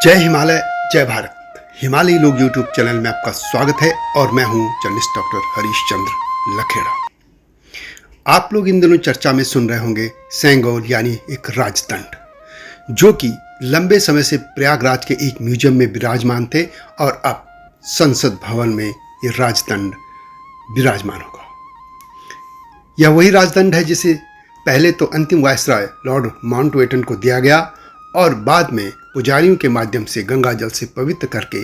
जय हिमालय, जय भारत। हिमालयी लोग यूट्यूब चैनल में आपका स्वागत है और मैं हूं जर्नलिस्ट डॉक्टर हरीश चंद्र लखेड़ा। आप लोग इन दिनों चर्चा में सुन रहे होंगे सेंगोल यानी एक राजदंड, जो कि लंबे समय से प्रयागराज के एक म्यूजियम में विराजमान थे और अब संसद भवन में ये राजदंड विराजमान होगा। यह वही राजदंड है जिसे पहले तो अंतिम वायसराय लॉर्ड माउंटबेटन को दिया गया और बाद में पुजारियों के माध्यम से गंगा जल से पवित्र करके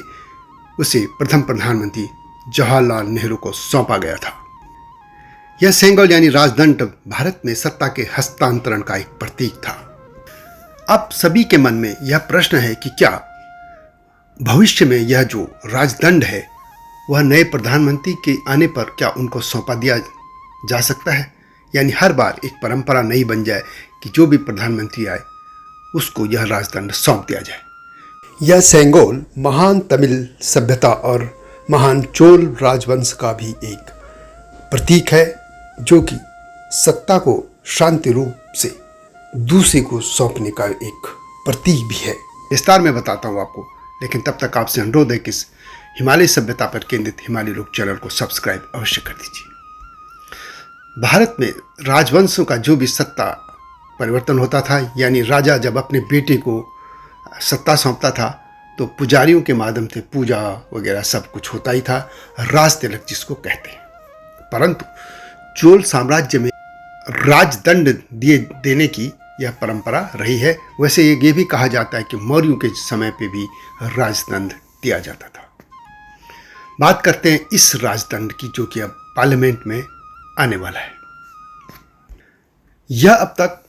उसे प्रथम प्रधानमंत्री जवाहरलाल नेहरू को सौंपा गया था। यह सेंगोल यानी राजदंड भारत में सत्ता के हस्तांतरण का एक प्रतीक था। अब सभी के मन में यह प्रश्न है कि क्या भविष्य में यह जो राजदंड है वह नए प्रधानमंत्री के आने पर क्या उनको सौंपा दिया जा सकता है, यानी हर बार एक परंपरा नहीं बन जाए कि जो भी प्रधानमंत्री आए उसको यह राजदंड सौंप दिया जाए। यह सेंगोल महान तमिल सभ्यता और महान चोल राजवंश का भी एक प्रतीक है, जो कि सत्ता को शांति रूप से दूसरे को सौंपने का एक प्रतीक भी है। विस्तार में बताता हूँ आपको, लेकिन तब तक आपसे अनुरोध है कि इस हिमालय सभ्यता पर केंद्रित हिमालय लोग चैनल को सब्सक्राइब अवश्य कर दीजिए। भारत में राजवंशों का जो भी सत्ता परिवर्तन होता था, यानी राजा जब अपने बेटे को सत्ता सौंपता था तो पुजारियों के माध्यम से पूजा वगैरह सब कुछ होता ही था, राज तिलक जिसको कहते हैं। परंतु चोल साम्राज्य में राजदंड देने की यह परंपरा रही है। वैसे ये भी कहा जाता है कि मौर्यों के समय पे भी राजदंड दिया जाता था। बात करते हैं इस राजदंड की, जो कि अब पार्लियामेंट में आने वाला है। यह अब तक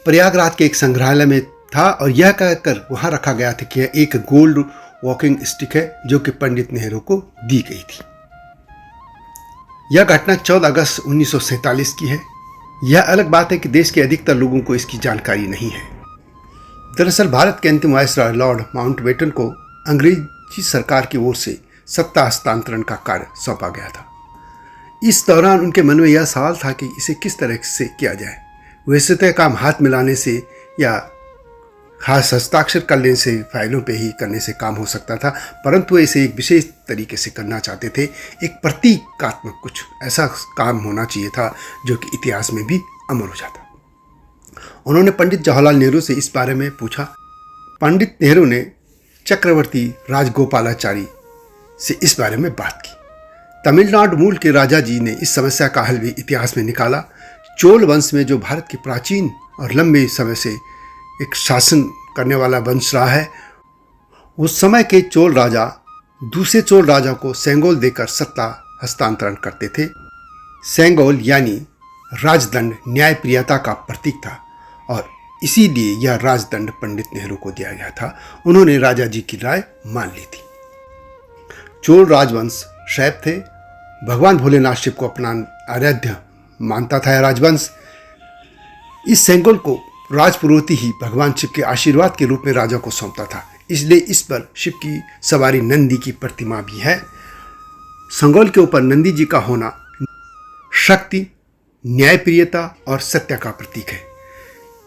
प्रयागराज के एक संग्रहालय में था और यह कहकर वहां रखा गया था कि यह एक गोल्ड वॉकिंग स्टिक है जो कि पंडित नेहरू को दी गई थी। यह घटना 14 अगस्त 1947 की है। यह अलग बात है कि देश के अधिकतर लोगों को इसकी जानकारी नहीं है। दरअसल भारत के अंतिम वायसराय लॉर्ड माउंटबेटन को अंग्रेजी सरकार की ओर से सत्ता हस्तांतरण का कार्य सौंपा गया था। इस दौरान उनके मन में यह सवाल था कि इसे किस तरह से किया जाए। वैसे तो काम हाथ मिलाने से या खास हस्ताक्षर करने से, फाइलों पे ही करने से काम हो सकता था, परंतु इसे एक विशेष तरीके से करना चाहते थे। एक प्रतीकात्मक कुछ ऐसा काम होना चाहिए था जो कि इतिहास में भी अमर हो जाता। उन्होंने पंडित जवाहरलाल नेहरू से इस बारे में पूछा। पंडित नेहरू ने चक्रवर्ती राजगोपालाचारी से इस बारे में बात की। तमिलनाडु मूल के राजा जी ने इस समस्या का हल भी इतिहास में निकाला। चोल वंश में, जो भारत की प्राचीन और लंबे समय से एक शासन करने वाला वंश रहा है, उस समय के चोल राजा दूसरे चोल राजा को सेंगोल देकर सत्ता हस्तांतरण करते थे। सेंगोल यानी राजदंड न्यायप्रियता का प्रतीक था और इसीलिए यह राजदंड पंडित नेहरू को दिया गया था। उन्होंने राजा जी की राय मान ली थी। चोल राजवंश शैव थे। भगवान भोलेनाथ शिव को अपना आराध्य मानता था यह राजवंश। इस सेंगोल को राजपुरोहित ही भगवान शिव के आशीर्वाद के रूप में राजा को सौंपता था, इसलिए इस पर शिव की सवारी नंदी की प्रतिमा भी है। सेंगोल के ऊपर नंदी जी का होना शक्ति, न्यायप्रियता और सत्य का प्रतीक है।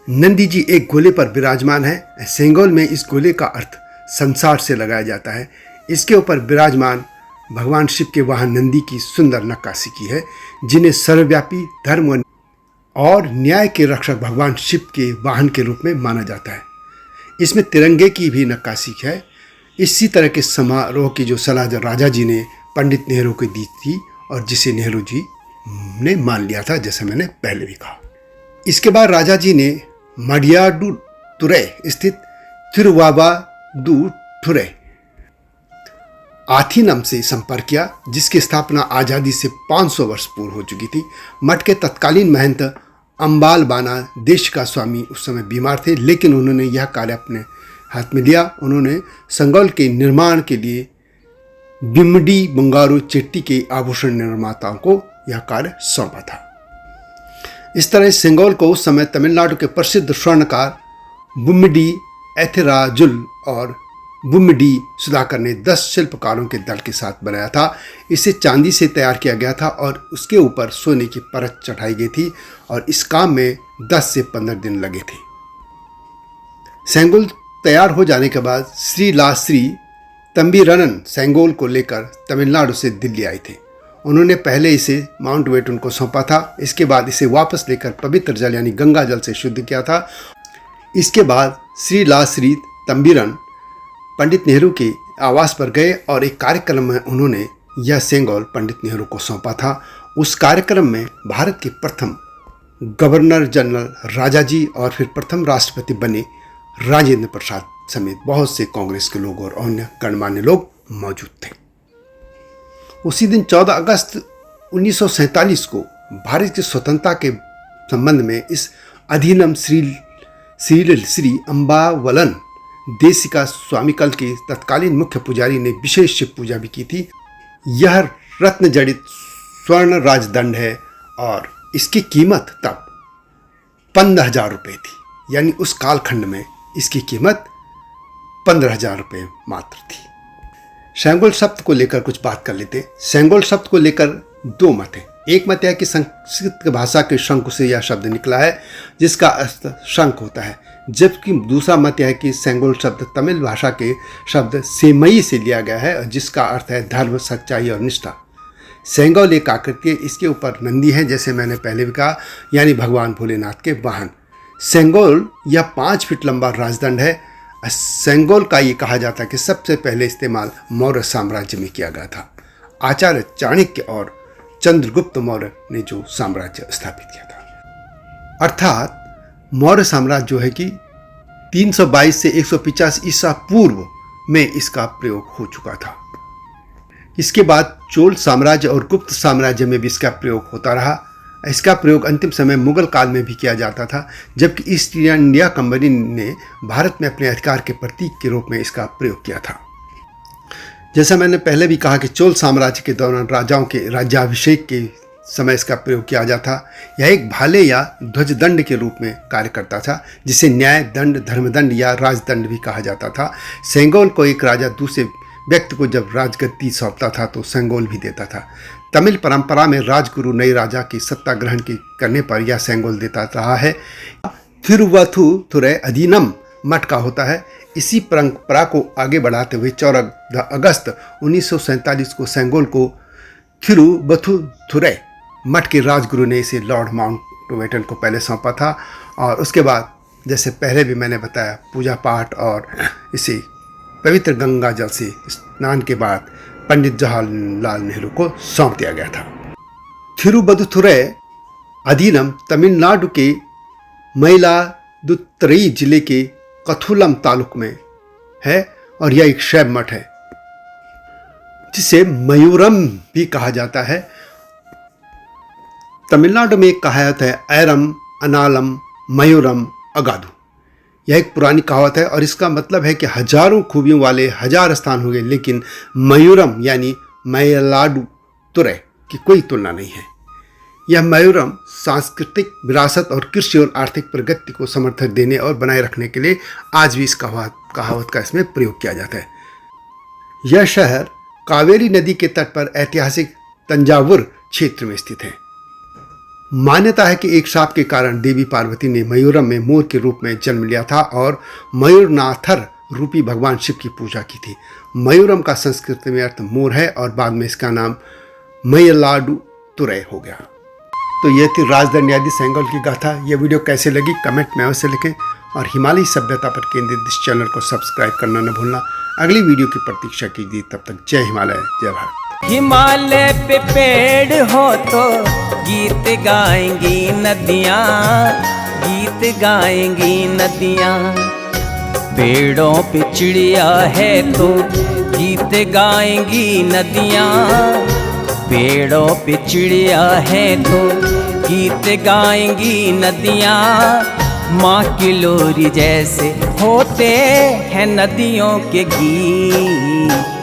नंदी जी एक गोले पर विराजमान है। सेंगोल में इस गोले का अर्थ संसार से लगाया जाता है। इसके ऊपर विराजमान भगवान शिव के वाहन नंदी की सुंदर नक्काशी की है, जिन्हें सर्वव्यापी धर्म और न्याय के रक्षक भगवान शिव के वाहन के रूप में माना जाता है। इसमें तिरंगे की भी नक्काशी है। इसी तरह के समारोह की जो सलाह राजा जी ने पंडित नेहरू को दी थी और जिसे नेहरू जी ने मान लिया था, जैसे मैंने पहले भी कहा। इसके बाद राजा जी ने मडियाडुतुरै स्थित तिरुवाबादुथुरै आथीनम से संपर्क किया, जिसकी स्थापना आज़ादी से 500 वर्ष पूर्व हो चुकी थी। मठ के तत्कालीन महंत अम्बाल बाना देश का स्वामी उस समय बीमार थे, लेकिन उन्होंने यह कार्य अपने हाथ में लिया। उन्होंने सेंगोल के निर्माण के लिए बिम्मडी बंगारू चेट्टी के आभूषण निर्माताओं को यह कार्य सौंपा था। इस तरह सेंगोल को उस समय तमिलनाडु के प्रसिद्ध स्वर्णकार बुम्मिडी एथिराजुल और बुम्मिडी सुधाकर ने 10 शिल्पकारों के दल के साथ बनाया था। इसे चांदी से तैयार किया गया था और उसके ऊपर सोने की परत चढ़ाई गई थी और इस काम में 10 से 15 दिन लगे थे। सेंगोल तैयार हो जाने के बाद श्री ला श्री तंबीरनन सेंगोल को लेकर तमिलनाडु से दिल्ली आए थे। उन्होंने पहले इसे माउंटबेटन को सौंपा था। इसके बाद इसे वापस लेकर पवित्र जल यानी गंगा जल से शुद्ध किया था। इसके बाद श्री ला श्री तंबीरन पंडित नेहरू के आवास पर गए और एक कार्यक्रम में उन्होंने यह सेंगोल पंडित नेहरू को सौंपा था। उस कार्यक्रम में भारत के प्रथम गवर्नर जनरल राजाजी और फिर प्रथम राष्ट्रपति बने राजेंद्र प्रसाद समेत बहुत से कांग्रेस के लोग और अन्य गणमान्य लोग मौजूद थे। उसी दिन 14 अगस्त 1947 को भारत की स्वतंत्रता के संबंध में इस अधिनियम श्री अम्बावलन देशिका स्वामीकल के तत्कालीन मुख्य पुजारी ने विशेष शिव पूजा भी की थी। यह रत्न जड़ित स्वर्ण राजदंड है और इसकी कीमत तब 15,000 रुपये थी, यानी उस कालखंड में इसकी कीमत 15,000 रुपये मात्र थी। सेंगोल शब्द को लेकर कुछ बात कर लेते। सेंगोल शब्द को लेकर दो मत हैं। एक मत है कि संस्कृत भाषा के शंख से यह शब्द निकला है जिसका अर्थ शंख होता है, जबकि दूसरा मत यह है कि सेंगोल शब्द तमिल भाषा के शब्द सेमई से लिया गया है जिसका अर्थ है धर्म, सच्चाई और निष्ठा। सेंगोल एक आकृति है, इसके ऊपर नंदी है जैसे मैंने पहले भी कहा, यानी भगवान भोलेनाथ के वाहन। सेंगोल यह 5 फीट लंबा राजदंड है। सेंगोल का ये कहा जाता है कि सबसे पहले इस्तेमाल मौर्य साम्राज्य में किया गया था। आचार्य चाणक्य और चंद्रगुप्त मौर्य ने जो साम्राज्य स्थापित किया था, अर्थात मौर्य साम्राज्य जो है कि 322 से 150 ईसा पूर्व में इसका प्रयोग हो चुका था। इसके बाद चोल साम्राज्य और गुप्त साम्राज्य में भी इसका प्रयोग होता रहा। इसका प्रयोग अंतिम समय मुगल काल में भी किया जाता था, जबकि ईस्ट इंडिया कंपनी ने भारत में अपने अधिकार के प्रतीक के रूप में इसका प्रयोग किया था। जैसा मैंने पहले भी कहा कि चोल साम्राज्य के दौरान राजाओं के राज्याभिषेक के समय इसका प्रयोग किया जाता। यह एक भाले या ध्वजदंड के रूप में कार्य करता था, जिसे न्याय दंड, धर्मदंड या राजदंड भी कहा जाता था। सेंगोल को एक राजा दूसरे व्यक्ति को जब राजगद्दी सौंपता था तो सेंगोल भी देता था। तमिल परंपरा में राजगुरु नए राजा की सत्ता ग्रहण करने पर यह सेंगोल देता रहा है। थिरुवथुथुरई अधिनियम मठ का होता है। इसी परंपरा को आगे बढ़ाते हुए 14 अगस्त 1947 को सेंगोल को थिरुवथुथुरई मठ के राजगुरु ने इसे लॉर्ड माउंटबेटन को पहले सौंपा था और उसके बाद जैसे पहले भी मैंने बताया पूजा पाठ और इसे पवित्र गंगा जल से स्नान के बाद पंडित जवाहरलाल नेहरू को सौंप दिया गया था। थिरुवथुथुरई अधिनियम तमिलनाडु के मयिलादुथुरई जिले के कथुलम तालुक में है और यह एक शैव मठ है जिसे मयूरम भी कहा जाता है। तमिलनाडु में एक कहावत है ऐरम अनालम मयूरम अगाधु। यह एक पुरानी कहावत है और इसका मतलब है कि हजारों खूबियों वाले 1000 स्थान होंगे, लेकिन मयूरम यानी मयिलादुथुरई की कोई तुलना नहीं है। यह मयूरम सांस्कृतिक विरासत और कृषि और आर्थिक प्रगति को समर्थन देने और बनाए रखने के लिए आज भी इस कहावत का इसमें प्रयोग किया जाता है। यह शहर कावेरी नदी के तट पर ऐतिहासिक तंजावुर क्षेत्र में स्थित है। मान्यता है कि एक शाप के कारण देवी पार्वती ने मयूरम में मोर के रूप में जन्म लिया था और मयूरनाथर रूपी भगवान शिव की पूजा की थी। मयूरम का संस्कृत में अर्थ मोर है और बाद में इसका नाम मयिलादुथुरई हो गया। तो ये थी राजदंड यानी सेंगोल की गाथा। ये वीडियो कैसे लगी कमेंट में अवश्य लिखें और हिमालयी सभ्यता पर केंद्रित इस चैनल को सब्सक्राइब करना न भूलना। अगली वीडियो की प्रतीक्षा कीजिए। तब तक जय हिमालय, जय भारत। हिमालय पे पेड़ हो तो गीत गाएंगी नदियाँ, गीत गाएंगी नदियाँ। पेड़ों पे चिड़िया है तो गीत गाएंगी नदियाँ, पेड़ों पे चिड़िया है तो गीत गाएंगी नदियाँ। माँ की लोरी जैसे होते हैं नदियों के गीत।